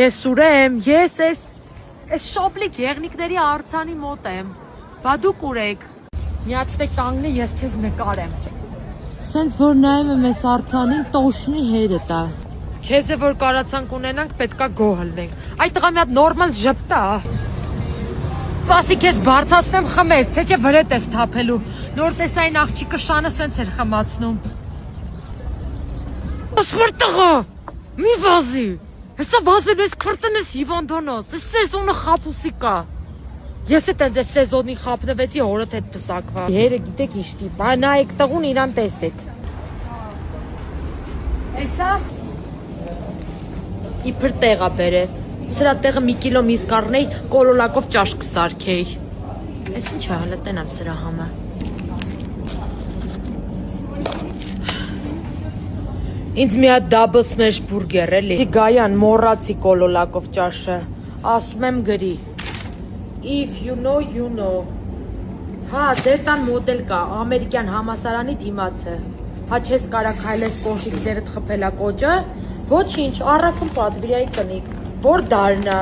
Ես Սուրեմ, ես այս շոպլիկ եղնիկների արձանի մոտ եմ, բա դուք ուր եք, միացնեք տանգնի, ես քեզ նկարեմ, սենց որ նայում եմ այս արձանին տոշնի հերը տա, քեզ է որ կարացանք ունենանք, պետքա գոհ լնենք, այդ տղա մի հատ նորմալ ժպտա, սպասի քեզ բարձացնեմ խմես, թե չէ վրետ ես թափելու, նոր տեսային աղջիկը շանը սենց էր խմացնում, ասմր տղա, մի վազի, Հեսա վազել ես քրտն ես հիվանդոնոս, ես սեզոնը խապուսի կա, ես էտ ընձ ես սեզոնի խապնվեցի հորդ հետ պսակվա, հերը գիտեք իշտի, բա նայեք տղուն իրան տեսեք, Էսա, իպր տեղա բեր է, սրա տեղը մի կիլո միս կարնեի, կոլոլակով ճաշ կսարքեի, ես ինչ է հլտենամ սրա համը, Ինձ մի հատ double smash burger էլի, Գայան մոռացի կոլոլակով ճաշը, ասում եմ գրի, if you know, you know, հա, ձեր տան մոդել կա, ամերիկյան համասարանի դիմացը, հա չես կարա քայլես կոշիկներդ խփելա կոճը, ոչինչ, առաքում պատվիրայի կնիկ, որ դարնա,